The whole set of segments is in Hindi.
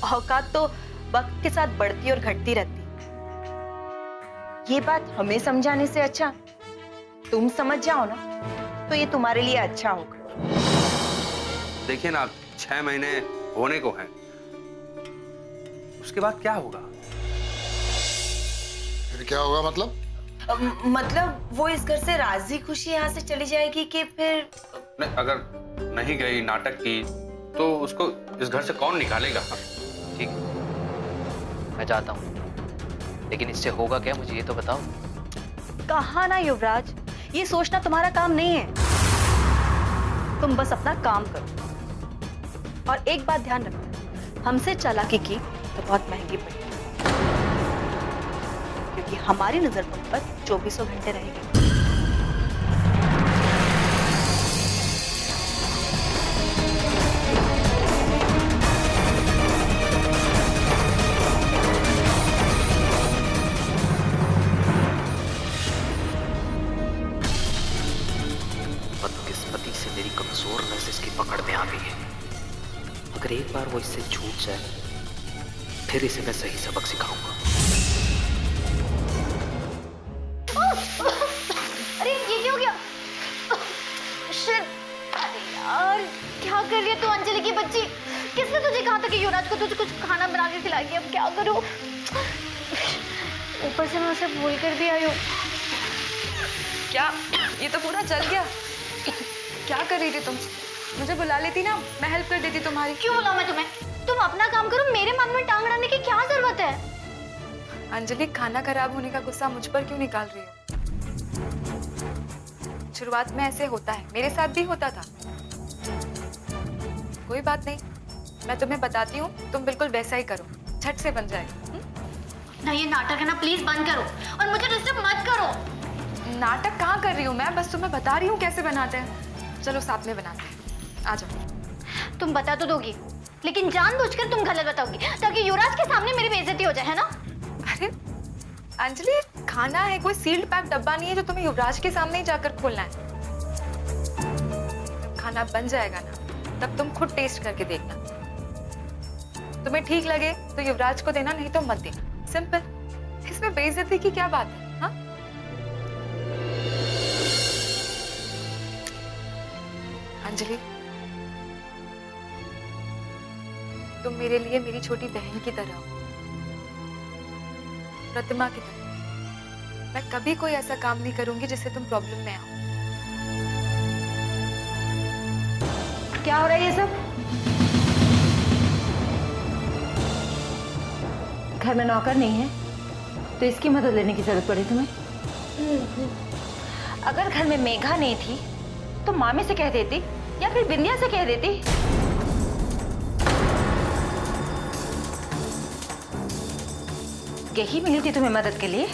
औकात तो वक्त के साथ बढ़ती और घटती रहती। ये बात हमें समझाने से अच्छा तुम समझ जाओ ना, तो ये तुम्हारे लिए अच्छा होगा। देखिए ना, 6 महीने होने को हैं, उसके बाद क्या होगा? फिर क्या होगा मतलब? मतलब वो इस घर से राजी खुशी यहाँ से चली जाएगी कि फिर नहीं, अगर नहीं गई नाटक की तो उसको इस घर से कौन निकालेगा? ठीक है, मैं जाता हूँ, लेकिन इससे होगा क्या मुझे ये तो बताओ। कहा ना युवराज, ये सोचना तुम्हारा काम नहीं है। तुम बस अपना काम करो और एक बात ध्यान रखना, हमसे चालाकी की तो बहुत महंगी पड़ेगी, क्योंकि हमारी नजर तुम पर 24 घंटे रहेगी। बदकिस्मती से मेरी कमजोर नस इसकी पकड़ में आ गई है। अगर एक बार वो इससे छूट जाए फिर इसे मैं सही सबक सिखाऊंगा। अरे ये क्या हो गया? शिट! अरे यार क्या कर रही है तू अंजलि की बच्ची? किसने तुझे कहा था कि युवराज को तुझे कुछ खाना बना के खिलाएगी? अब क्या करूं? ऊपर से मैं उसे भूल कर भी आई हूँ। क्या ये तो पूरा जल गया? क्या कर रही थी तुम? मुझे बुला लेती ना, मैं हेल्प कर देती तुम्हारी। क्यों बुलाऊं मैं तुम्हें? तुम अपना काम करो, मेरे मन में टांग अड़ाने की क्या जरूरत है? अंजलि, खाना खराब होने का गुस्सा मुझ पर क्यों निकाल रही हो? शुरुआत में ऐसे होता है, मेरे साथ भी होता था। कोई बात नहीं, मैं तुम्हें बताती हूँ, तुम बिल्कुल वैसा ही करो, झट से बन जाएगा। ना ये नाटक है ना, प्लीज बंद करो और मुझे डिस्टर्ब मत करो। नाटक कहाँ कर रही हूँ मैं, बस तुम्हें बता रही हूँ कैसे बनाते हैं। चलो साथ में बनाते हैं, आ जाओ। तुम बता तो दोगी, लेकिन जानबूझकर तुम गलत बताओगी ताकि युवराज के सामने मेरी बेइज्जती हो जाए, है ना? अरे अंजलि, खाना है, कोई सील्ड पैक डब्बा नहीं है जो तुम्हें युवराज के सामने ही जाकर खोलना है। जब खाना बन जाएगा ना, तब तुम खुद टेस्ट करके देखना। तुम्हें ठीक लगे तो युवराज को देना, नहीं तो मत देना। सिंपल। इसमें बेइज्जती की क्या बात है? हाँ, अंजलि, तुम मेरे लिए मेरी छोटी बहन की तरह हो, प्रतिमा की तरह। मैं कभी कोई ऐसा काम नहीं करूंगी जिससे तुम प्रॉब्लम में आओ। क्या हो रहा है ये सब? घर में नौकर नहीं है तो इसकी मदद लेने की जरूरत पड़ी तुम्हें? अगर घर में मेघा नहीं थी तो मामी से कह देती या फिर बिंदिया से कह देती। यही मिली थी तुम्हें मदद के लिए?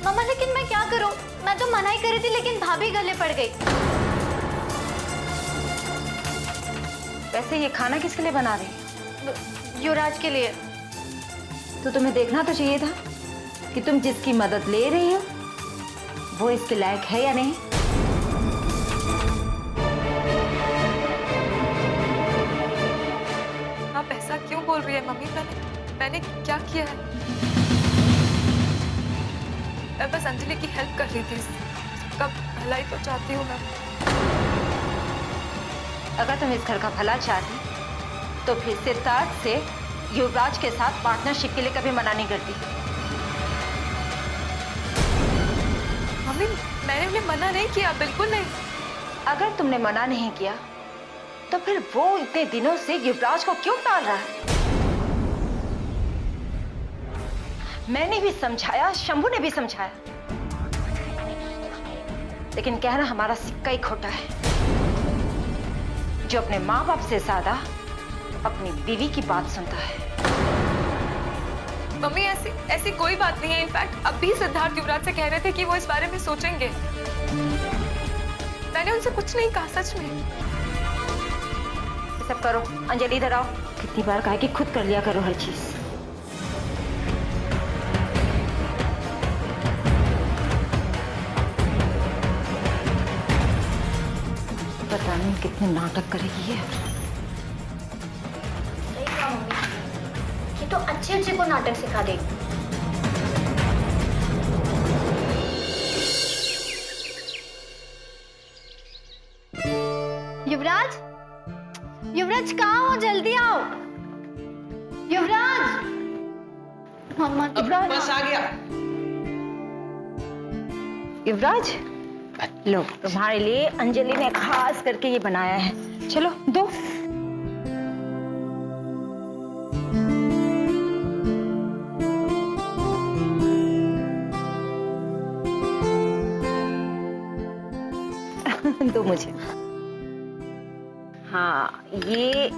मामा लेकिन मैं क्या करूं? मैं तो मना ही कर रही थी, लेकिन भाभी गले पड़ गई। वैसे ये खाना किसके लिए बना रही है? युवराज के लिए। तो तुम्हें देखना तो चाहिए था कि तुम जिसकी मदद ले रही हो वो इसके लायक है या नहीं। आप ऐसा क्यों बोल रही है मम्मी? मैंने क्या किया है? मैं बस अंजलि की हेल्प कर रही थी, सबका भलाई तो चाहती हूँ मैं। अगर तुम इस घर का भला चाहती तो फिर सिद्धार्थ से युवराज के साथ पार्टनरशिप के लिए कभी मना नहीं करती। मम्मी, मैंने उन्हें मना नहीं किया, बिल्कुल नहीं। अगर तुमने मना नहीं किया तो फिर वो इतने दिनों से युवराज को क्यों टाल रहा है? मैंने भी समझाया, शंभू ने भी समझाया, लेकिन कहना हमारा सिक्का ही खोटा है, जो अपने माँ बाप से ज्यादा अपनी बीवी की बात सुनता है। मम्मी, ऐसी कोई बात नहीं है। इनफैक्ट अभी सिद्धार्थ युवराज से कह रहे थे कि वो इस बारे में सोचेंगे। मैंने उनसे कुछ नहीं कहा, सच में। ये सब करो। अंजलि इधर आओ। कितनी बार कहा कि खुद कर लिया करो हर चीज। पता नहीं कितने नाटक करेगी ये। तो अच्छे अच्छे को नाटक सिखा देगी। युवराज, युवराज कहाँ हो? जल्दी आओ। युवराज, मम्मा बस आ गया। युवराज, लो तुम्हारे लिए अंजलि ने खास करके ये बनाया है, चलो दो। दो मुझे। हाँ ये,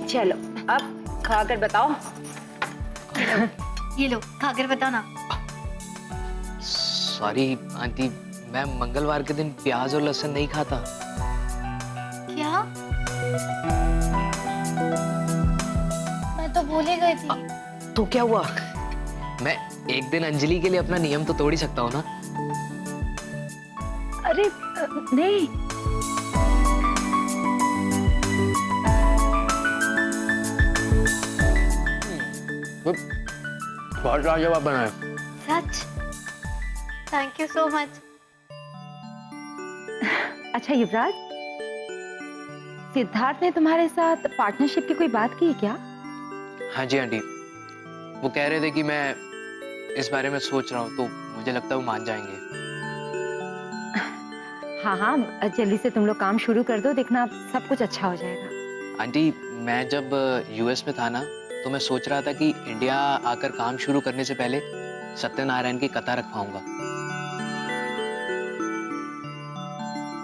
चलो अब खाकर बताओ। ये लो, खाकर बताओ ना। सॉरी आंटी, मैं मंगलवार के दिन प्याज और लहसुन नहीं खाता। क्या? मैं तो भूल ही गई थी। तो क्या हुआ? मैं एक दिन अंजलि के लिए अपना नियम तो तोड़ ही सकता हूँ ना। अरे नहीं, बहुत लाजवाब बना है। सच? Thank you so much. अच्छा युवराज, सिद्धार्थ ने तुम्हारे साथ पार्टनरशिप की कोई बात की है क्या? हाँ जी आंटी, वो कह रहे थे कि मैं इस बारे में सोच रहा हूँ, तो मुझे लगता है वो मान जाएंगे। हाँ हाँ, जल्दी से तुम लोग काम शुरू कर दो, देखना सब कुछ अच्छा हो जाएगा। आंटी, मैं जब यूएस में था ना, तो मैं सोच रहा था कि इंडिया आकर काम शुरू करने से पहले सत्यनारायण की कथा रखवाऊंगा।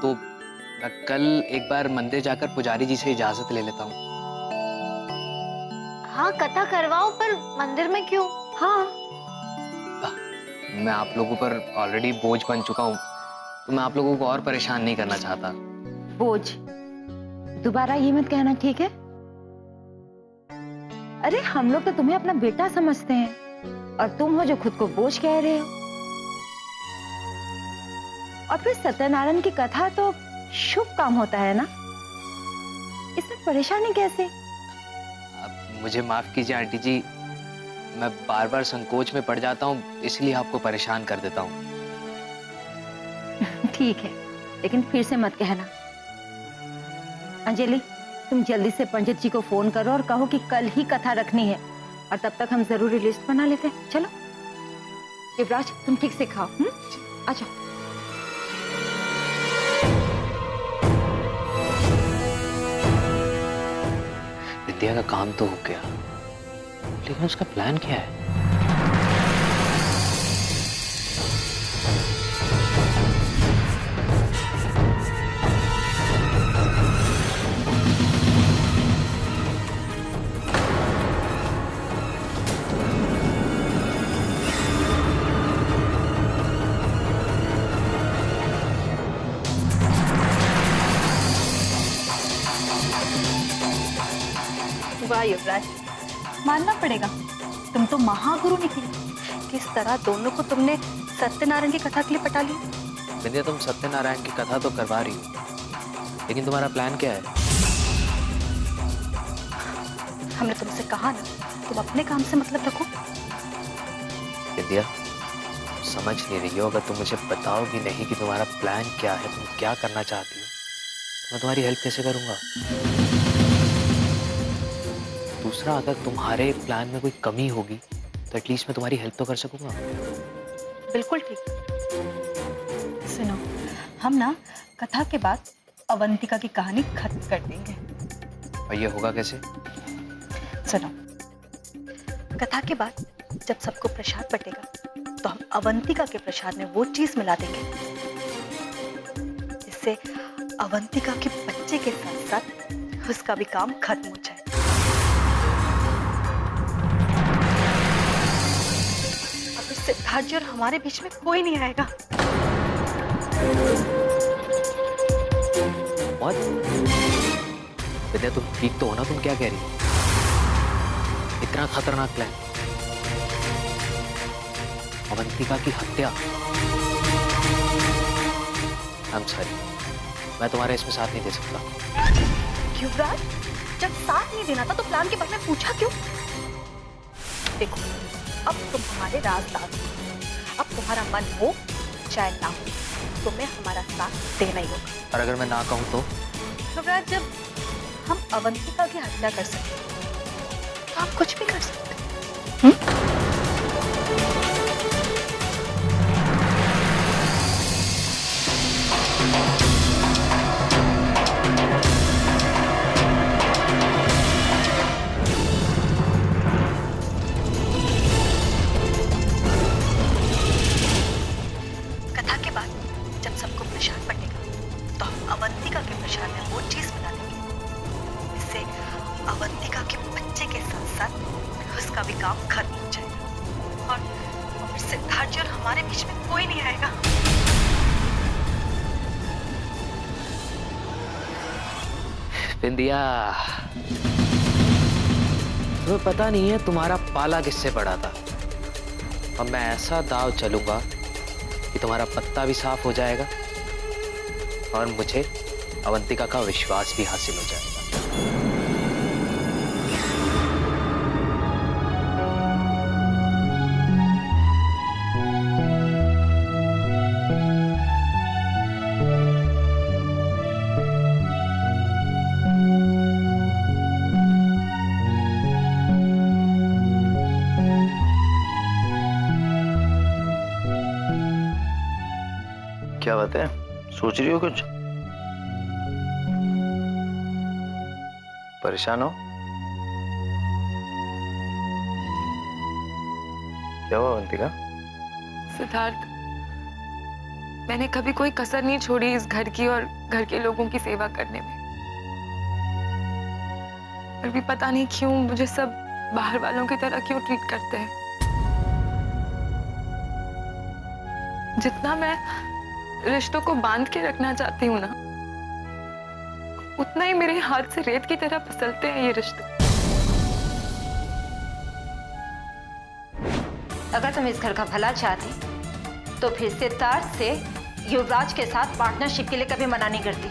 तो मैं कल एक बार मंदिर जाकर पुजारी जी से इजाजत ले लेता हूँ। हाँ कथा करवाओ, पर मंदिर में क्यों? हाँ, मैं आप लोगों पर ऑलरेडी बोझ बन चुका हूँ, तो मैं आप लोगों को और परेशान नहीं करना चाहता। बोझ दोबारा ये मत कहना, ठीक है? अरे हम लोग तो तुम्हें अपना बेटा समझते हैं और तुम हो जो खुद को बोझ कह रहे हो। और फिर सत्यनारायण की कथा तो शुभ काम होता है ना, इसमें परेशानी कैसे? अब मुझे माफ कीजिए आंटी जी, मैं बार बार संकोच में पड़ जाता हूँ, इसलिए आपको परेशान कर देता हूँ। ठीक है, लेकिन फिर से मत कहना। अंजलि, तुम जल्दी से पंडित जी को फोन करो और कहो कि कल ही कथा रखनी है, और तब तक हम जरूरी लिस्ट बना लेते हैं। चलो युवराज, तुम ठीक से खाओ। अच्छा, विद्या का काम तो हो गया, लेकिन उसका प्लान क्या है? वाह युवराज, मानना पड़ेगा, तुम तो महागुरु निकले। किस तरह दोनों को तुमने सत्यनारायण की कथा के लिए पटा लिया। विद्या, तुम सत्यनारायण की कथा तो करवा रही हो, लेकिन तुम्हारा प्लान क्या है? हमने तुमसे कहा ना, तुम अपने काम से मतलब रखो। विद्या, समझ नहीं रही हो, अगर तुम मुझे बताओगी नहीं कि तुम्हारा प्लान क्या है, तुम क्या करना चाहती हो, तो मैं तुम्हारी हेल्प कैसे करूंगा? दूसरा, अगर तुम्हारे प्लान में कोई कमी होगी तो एटलीस्ट मैं तुम्हारी हेल्प तो कर सकूंगा। बिल्कुल ठीक। सुनो, हम ना कथा के बाद अवंतिका की कहानी खत्म कर देंगे। और ये होगा कैसे? सुनो, कथा के बाद जब सबको प्रसाद बटेगा तो हम अवंतिका के प्रसाद में वो चीज मिला देंगे जिससे अवंतिका के बच्चे के साथ साथ उसका भी काम खत्म हो जाए। अब इस सिद्धार्थ जी और हमारे बीच में कोई नहीं आएगा। और विद्या, तुम ठीक तो हो ना? तुम क्या कह रही हो? इतना खतरनाक प्लान, अवंतिका की हत्या। I'm sorry, मैं तुम्हारे इसमें साथ नहीं दे सकता। युवराज, जब साथ नहीं देना था तो प्लान के बारे में पूछा क्यों? देखो, अब तुम हमारे राजदार हो। अब तुम्हारा मन हो चाहे ना हो, तुम्हें हमारा साथ देना ही होगा। और अगर मैं ना कहूँ तो? युवराज, जब हम अवंतिका की हत्या कर सकते हैं, तो आप कुछ भी कर सकते हैं। कथा के बाद जब सबको प्रसाद बटेगा, तो हम अवंतिका के प्रसाद में वो चीज बना देंगे, इससे अवंतिका के बच्चे के साथ साथ उसका भी काम खत्म हो जाएगा, और फिर सिद्धार्थ जी और हमारे बीच में कोई नहीं आएगा। बिंदिया, तुम्हें पता नहीं है तुम्हारा पाला किससे पड़ा था। और मैं ऐसा दाव चलूंगा कि तुम्हारा पत्ता भी साफ हो जाएगा और मुझे अवंतिका का विश्वास भी हासिल हो जाएगा। क्या बात है, सोच रही हो कुछ? परेशान हो? क्या हुआ अवंतिका? सिद्धार्थ, मैंने कभी कोई कसर नहीं छोड़ी इस घर की और घर के लोगों की सेवा करने में। पर भी पता नहीं क्यों मुझे सब बाहर वालों की तरह क्यों ट्रीट करते हैं। जितना मैं रिश्तों को बांध के रखना चाहती हूँ ना, उतना ही मेरे हाथ से रेत की तरह फिसलते हैं ये रिश्ते। अगर तुम इस घर का भला चाहती, तो फिर सिद्धार्थ से युवराज के साथ पार्टनरशिप के लिए कभी मना नहीं करती।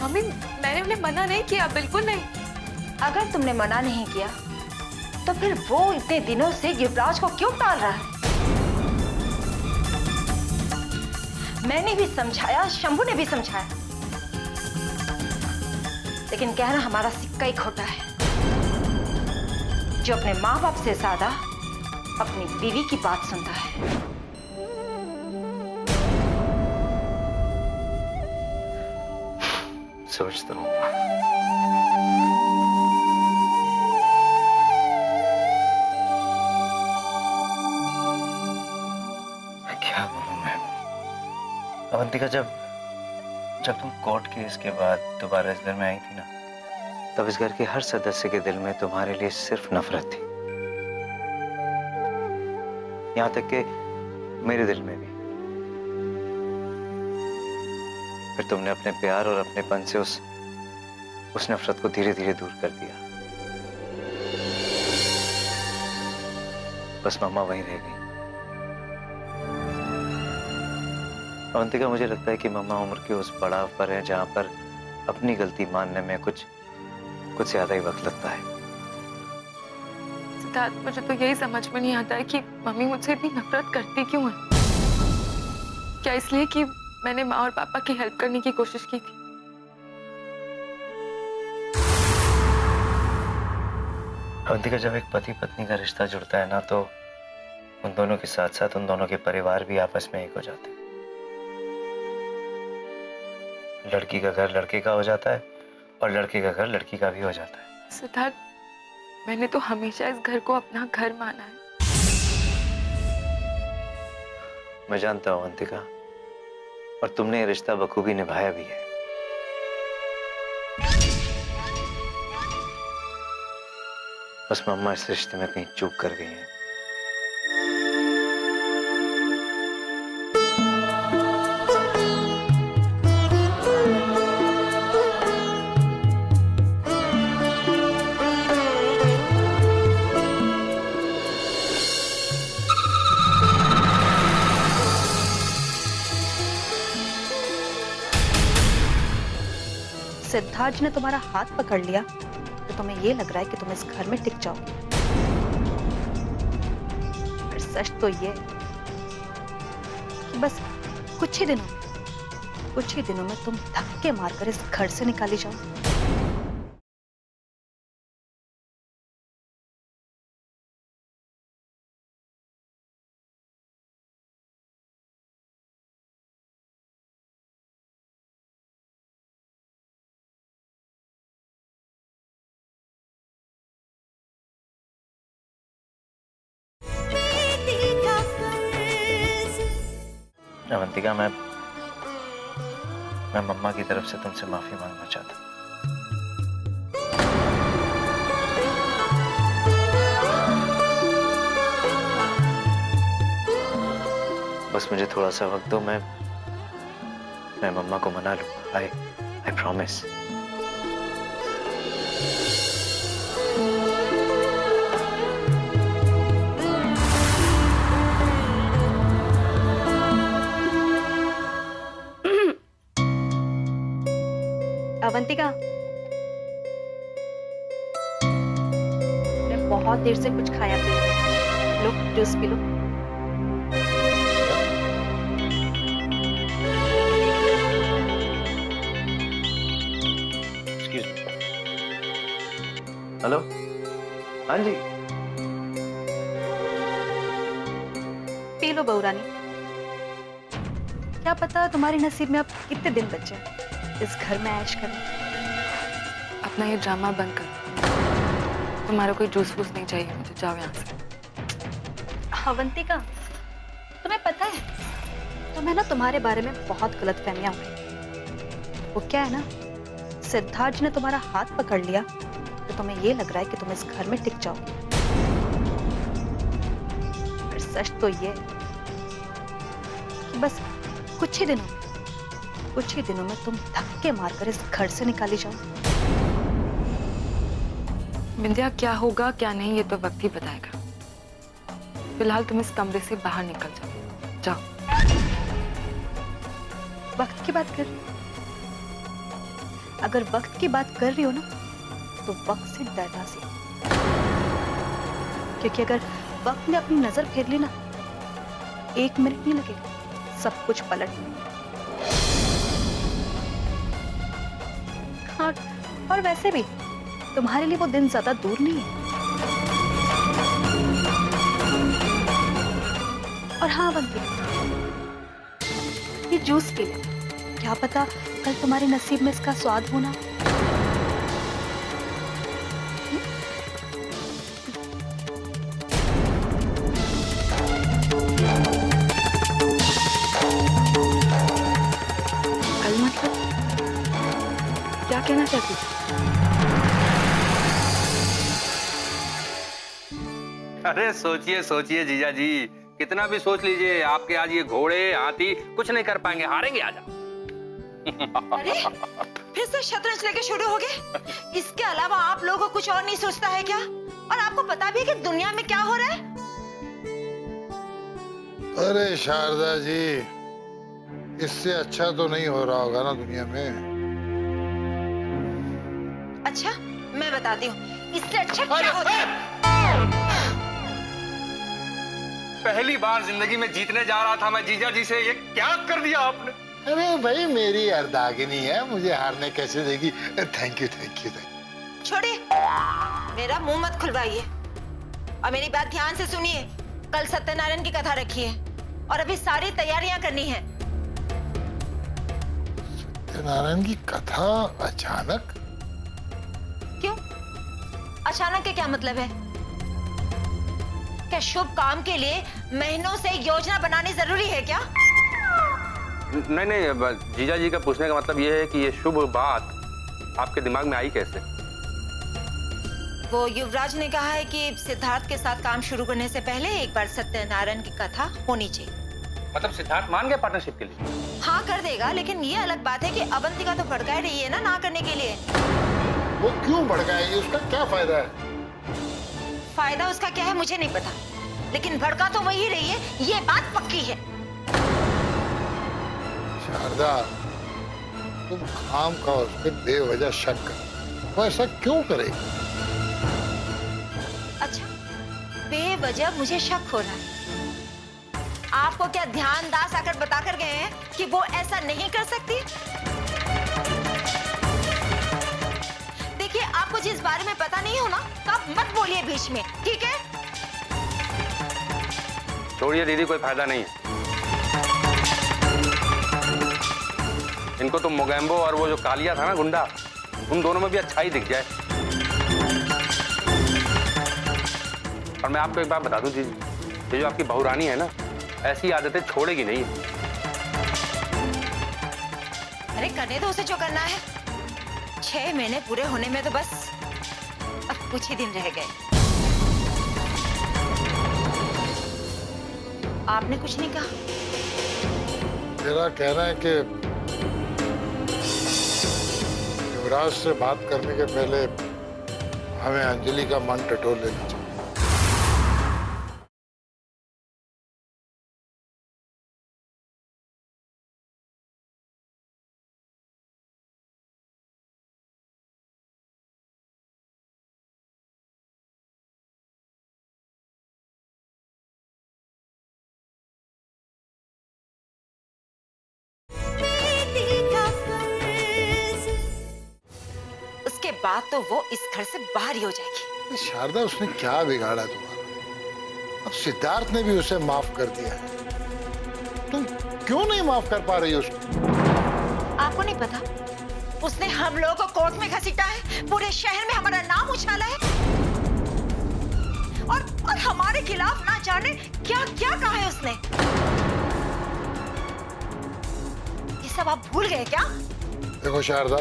मम्मी, मैंने उन्हें मना नहीं किया, बिल्कुल नहीं। अगर तुमने मना नहीं किया, तो फिर वो इतने दिनों से युवराज को क्यों टाल रहा है? मैंने भी समझाया, शंभू ने भी समझाया, लेकिन कहना हमारा सिक्का ही खोटा है, जो अपने माँ बाप से ज्यादा अपनी बीवी की बात सुनता है। सोचता हूँ। क्या बोलूं मैं? अवंतिका, जब तुम कोर्ट केस के बाद दोबारा इस घर में आई थी ना, तब इस घर के हर सदस्य के दिल में तुम्हारे लिए सिर्फ नफरत थी। यहाँ तक कि मेरे दिल में भी। फिर तुमने अपने प्यार और अपनेपन से उस नफरत को धीरे धीरे दूर कर दिया। बस मम्मा वहीं रह गई। अवंतिका, मुझे लगता है कि मम्मा उम्र के उस पड़ाव पर है जहां पर अपनी गलती मानने में कुछ ज्यादा ही वक्त लगता है। सिद्धार्थ, मुझे तो यही समझ में नहीं आता है कि मम्मी मुझसे इतनी नफरत करती क्यों है। क्या इसलिए कि मैंने माँ और पापा की हेल्प करने की कोशिश की थी? अवंतिका, जब एक पति पत्नी का रिश्ता जुड़ता है ना, तो उन दोनों के साथ साथ उन दोनों के परिवार भी आपस में एक हो जाते हैं। लड़की का घर लड़के का हो जाता है और लड़के का घर लड़की का भी हो जाता है। सिद्धार्थ, मैंने तो हमेशा इस घर को अपना घर माना है। मैं जानता हूं अवंतिका, और तुमने ये रिश्ता बखूबी निभाया भी है। बस मम्मा इस रिश्ते में कहीं चूक कर गई हैं। सिद्धार्थ ने तुम्हारा हाथ पकड़ लिया तो तुम्हें ये लग रहा है कि तुम इस घर में टिक जाओगे। पर सच तो ये है कि बस कुछ ही दिनों में तुम धक्के मारकर इस घर से निकाली जाओ। अवंतिका, मैं मम्मा की तरफ से तुमसे माफी मांगना चाहता हूँ। बस मुझे थोड़ा सा वक्त दो, मैं मम्मा को मना लूंगा। I promise. अवंतिका, मैं बहुत देर से कुछ खाया पिया। लो जूस पी लो। हेलो, हाँ जी। पी लो बहू रानी। क्या पता तुम्हारे नसीब में अब कितने दिन बचे हैं इस घर में ऐश करने। अपना ये ड्रामा बंद करो। तुम्हारा कोई जूस वूस नहीं चाहिए मुझे, जाओ यहाँ से। अवंतिका, तुम्हें पता है तुम्हें ना तुम्हारे बारे में बहुत गलतफहमियां हो गई। वो क्या है ना, सिद्धार्थ जी ने तुम्हारा हाथ पकड़ लिया तो तुम्हें ये लग रहा है कि तुम इस घर में टिक जाओगे। पर सच तो ये है कि बस कुछ ही दिनों में तुम धक्के मारकर इस घर से निकाली जाओ। विंध्या, क्या होगा क्या नहीं ये तो वक्त ही बताएगा। फिलहाल तुम इस कमरे से बाहर निकल जाओ। जाओ। वक्त की बात कर रही हो? अगर वक्त की बात कर रही हो ना, तो वक्त से डरना सीखो। क्योंकि अगर वक्त ने अपनी नजर फेर ली ना, 1 मिनट नहीं लगेगा सब कुछ पलटने। हाँ, और वैसे भी तुम्हारे लिए वो दिन ज्यादा दूर नहीं है। और हाँ बंती, ये जूस पी ले। क्या पता कल तुम्हारे नसीब में इसका स्वाद होना। कल मतलब क्या कहना चाहती थी? अरे सोचिए सोचिए जीजा जी, कितना भी सोच लीजिए, आपके आज ये घोड़े हाथी कुछ नहीं कर पाएंगे, हारेंगे आज। अरे फिर से शतरंज लेके शुरू हो गए? इसके अलावा आप लोगों को कुछ और नहीं सोचता है क्या? और आपको पता भी है कि दुनिया में क्या हो रहा है? अरे शारदा जी, इससे अच्छा तो नहीं हो रहा होगा ना दुनिया में। अच्छा, मैं बताती हूँ इससे अच्छा क्या होता है। पहली बार जिंदगी में जीतने जा रहा था मैं जीजा जी से, ये क्या कर दिया आपने? अरे भाई, मेरी अर्धांगिनी है, मुझे हारने कैसे देगी। Thank you thank you. छोड़िए, मेरा मुंह मत खुलवाइए और मेरी बात ध्यान से सुनिए। कल सत्यनारायण की कथा रखी है और अभी सारी तैयारियां करनी है। सत्यनारायण की कथा अचानक? क्यों? अचानक के क्या मतलब है? क्या शुभ काम के लिए महीनों से योजना बनानी जरूरी है क्या? नहीं नहीं, जीजा जी का पूछने का मतलब ये है कि ये शुभ बात आपके दिमाग में आई कैसे? वो युवराज ने कहा है कि सिद्धार्थ के साथ काम शुरू करने से पहले एक बार सत्यनारायण की कथा होनी चाहिए। मतलब सिद्धार्थ मान गया पार्टनरशिप के लिए? हाँ कर देगा, लेकिन ये अलग बात है कि अवंतिका तो भड़का रही है ना करने के लिए। वो क्यों भड़काएगी? उसका क्या फायदा है? फायदा उसका क्या है मुझे नहीं पता, लेकिन भड़का तो वही रही है, ये बात पक्की है। शारदा, तुम खाम का उस पर बेवजह शक कर। वो ऐसा क्यों करेगी? अच्छा, बेवजह मुझे शक हो रहा है। आपको क्या ध्यानदास आकर बताकर गए हैं कि वो ऐसा नहीं कर सकती? देखिए, आपको जिस बारे में पता नहीं हो ना, तो आप मत बोलिए बीच में, ठीक है? छोड़िए दीदी, कोई फायदा नहीं है। इनको तो मोगैम्बो और वो जो कालिया था ना गुंडा, उन दोनों में भी अच्छा ही दिख जाए। और मैं आपको एक बात बता दूं दीदी, ये जो आपकी बहुरानी है ना, ऐसी आदतें छोड़ेगी नहीं। अरे करने दो उसे जो करना है। 6 महीने पूरे होने में तो बस अब कुछ ही दिन रह गए। आपने कुछ नहीं कहा? मेरा कहना है कि युवराज से बात करने के पहले हमें अंजलि का मन टटोल लेना चाहिए। उसके बाद तो वो इस घर से बाहर ही हो जाएगी। शारदा, उसने क्या बिगाड़ा तुम्हारा? अब सिद्धार्थ ने भी उसे माफ कर दिया है, तुम क्यों नहीं माफ कर पा रही हो उसको? आपको नहीं पता, उसने हम लोगों को कोर्ट में घसीटा है, पूरे शहर में हमारा नाम उछाला है, और हमारे खिलाफ ना जाने क्या क्या कहा है उसने। ये सब आप भूल गए क्या? देखो शारदा,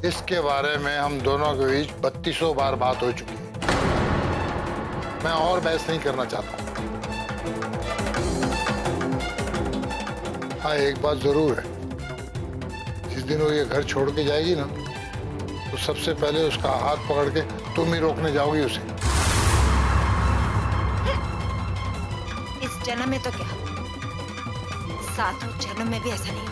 इसके बारे में हम दोनों के बीच 3200 बार बात हो चुकी है। मैं और बहस नहीं करना चाहता। हाँ, एक बात जरूर है, जिस दिन वो ये घर छोड़ के जाएगी ना, तो सबसे पहले उसका हाथ पकड़ के तुम ही रोकने जाओगी उसे। इस जन्म में तो क्या, 7 जन्म में भी ऐसा नहीं होगा।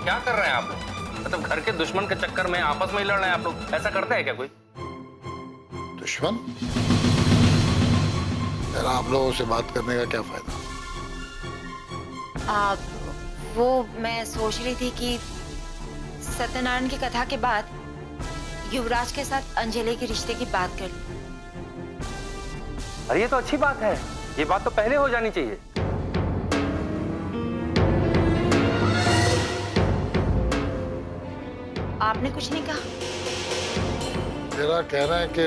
क्या कर रहे हैं आप लोग? मतलब घर के दुश्मन के चक्कर में आपस में ही लड़ रहे हैं आप लोग? ऐसा करते हैं क्या कोई? दुश्मन? यार, आप लोगों से बात करने का क्या फायदा? वो मैं सोच रही थी कि सत्यनारायण की कथा के बाद युवराज के साथ अंजलि के रिश्ते की बात कर लूं। अरे ये तो अच्छी बात है, ये बात तो पहले हो जानी चाहिए। आपने कुछ नहीं कहा? मेरा कहना है कि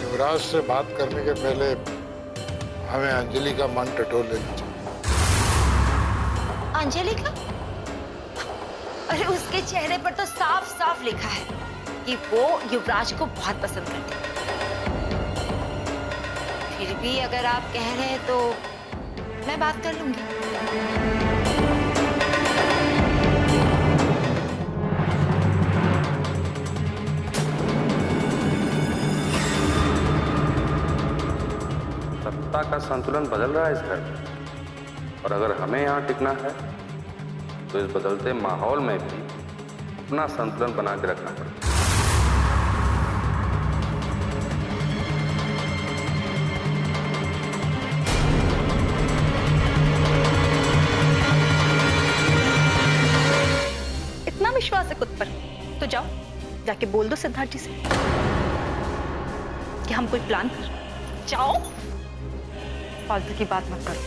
युवराज से बात करने के पहले हमें अंजलि का मन टटोल लेना चाहिए। अंजलि का? अरे उसके चेहरे पर तो साफ साफ लिखा है कि वो युवराज को बहुत पसंद करती है। फिर भी अगर आप कह रहे हैं तो मैं बात कर लूंगी। सत्ता का संतुलन बदल रहा है इस घर में, और अगर हमें यहाँ टिकना है तो इस बदलते माहौल में भी अपना संतुलन बना के रखना पड़ेगा। इतना विश्वास है खुद पर तो जाओ जाके बोल दो सिद्धार्थ जी से कि हम कोई प्लान कर। जाओ, फालतू की बात मत करो।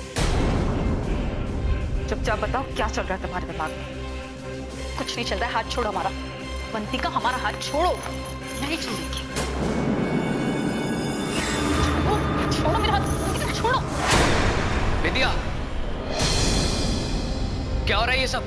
चुपचाप बताओ क्या चल रहा है तुम्हारे दिमाग में? कुछ नहीं चल रहा है। हाथ छोड़ो हमारा। बंतिका, हमारा हाथ छोड़ो। नहीं छोड़ेगी। छोड़ो मेरा हाथ, बंतिका छोड़ो। विद्या, क्या हो रहा है ये सब?